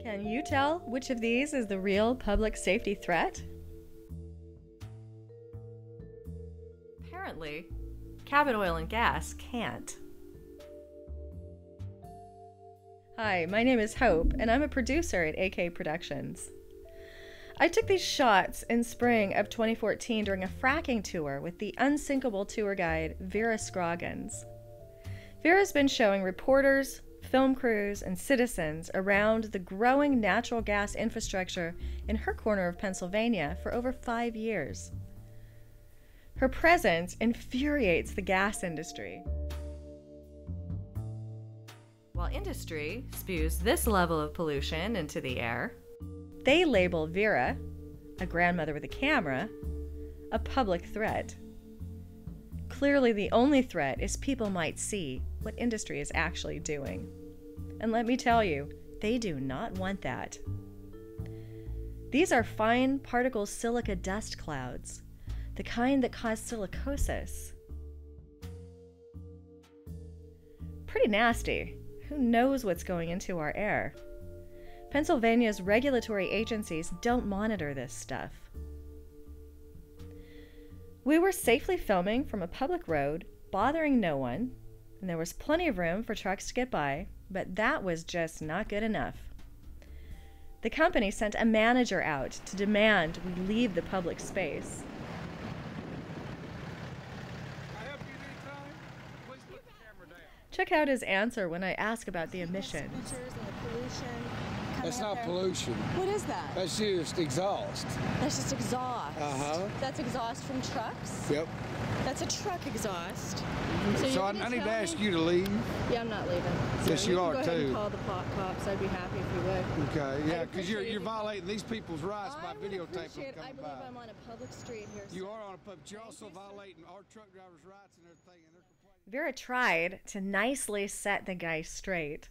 Can you tell which of these is the real public safety threat? Apparently, Cabot Oil and Gas can't. Hi, my name is Hope, and I'm a producer at AK Productions. I took these shots in spring of 2014 during a fracking tour with the unsinkable tour guide Vera Scroggins. Vera's been showing reporters, film crews, and citizens around the growing natural gas infrastructure in her corner of Pennsylvania for over 5 years. Her presence infuriates the gas industry. While industry spews this level of pollution into the air, they label Vera, a grandmother with a camera, a public threat. Clearly, the only threat is people might see what industry is actually doing. And let me tell you, they do not want that. These are fine particle silica dust clouds, the kind that cause silicosis. Pretty nasty. Who knows what's going into our air? Pennsylvania's regulatory agencies don't monitor this stuff. We were safely filming from a public road, bothering no one, and there was plenty of room for trucks to get by, but that was just not good enough. The company sent a manager out to demand we leave the public space. Check out his answer when I ask about the emissions. That's not pollution. What is that? That's just exhaust. That's just exhaust. Uh-huh. That's exhaust from trucks? Yep. That's a truck exhaust. So I need to ask you to leave. Yeah, I'm not leaving. Yes, you are go ahead too. And call the cops. I'd be happy if you would. Okay, yeah, because you're violating these people's rights by videotaping them I coming believe by. I'm on a public street here. You are on a public, but you're also violating our truck drivers' rights and everything, and they're complaining. Vera tried to nicely set the guy straight.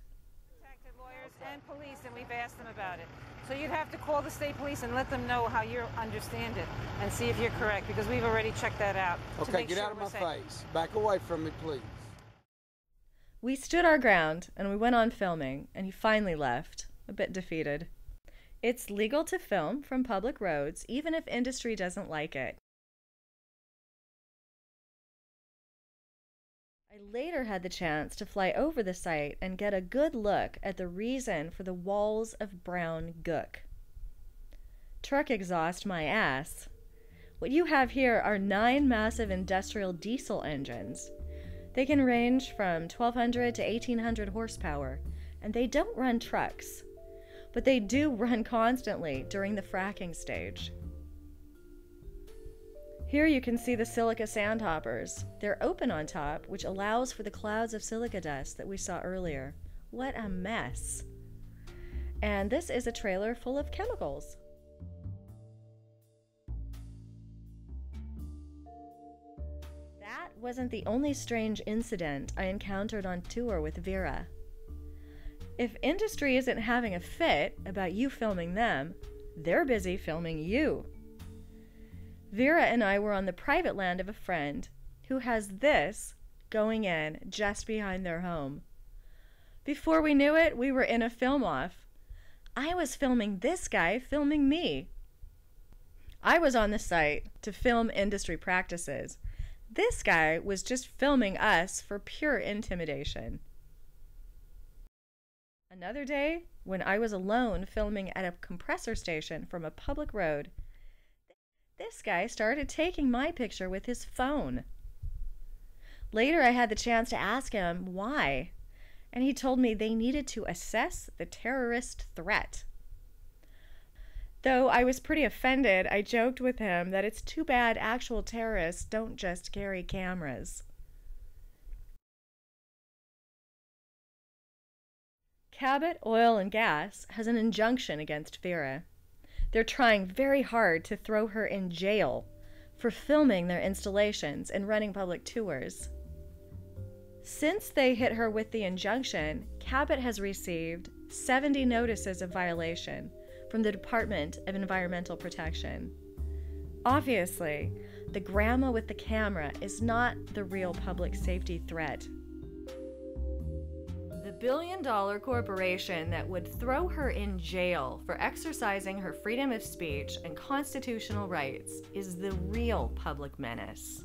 Lawyers and police, and we've asked them about it. So you'd have to call the state police and let them know how you understand it and see if you're correct, because we've already checked that out. Okay, get out of my face. Back away from me, please. We stood our ground and we went on filming, and he finally left, a bit defeated. It's legal to film from public roads, even if industry doesn't like it. I later had the chance to fly over the site and get a good look at the reason for the walls of brown gook. Truck exhaust my ass. What you have here are 9 massive industrial diesel engines. They can range from 1,200 to 1,800 horsepower, and they don't run trucks, but they do run constantly during the fracking stage. Here you can see the silica sandhoppers. They're open on top, which allows for the clouds of silica dust that we saw earlier. What a mess. And this is a trailer full of chemicals. That wasn't the only strange incident I encountered on tour with Vera. If industry isn't having a fit about you filming them, they're busy filming you. Vera and I were on the private land of a friend who has this going in just behind their home. Before we knew it, we were in a film-off. I was filming this guy filming me. I was on the site to film industry practices. This guy was just filming us for pure intimidation. Another day, when I was alone filming at a compressor station from a public road, this guy started taking my picture with his phone. Later, I had the chance to ask him why, and he told me they needed to assess the terrorist threat. Though I was pretty offended, I joked with him that it's too bad actual terrorists don't just carry cameras. Cabot Oil and Gas has an injunction against Vera. They're trying very hard to throw her in jail for filming their installations and running public tours. Since they hit her with the injunction, Cabot has received 70 notices of violation from the Department of Environmental Protection. Obviously, the grandma with the camera is not the real public safety threat. The billion-dollar corporation that would throw her in jail for exercising her freedom of speech and constitutional rights is the real public menace.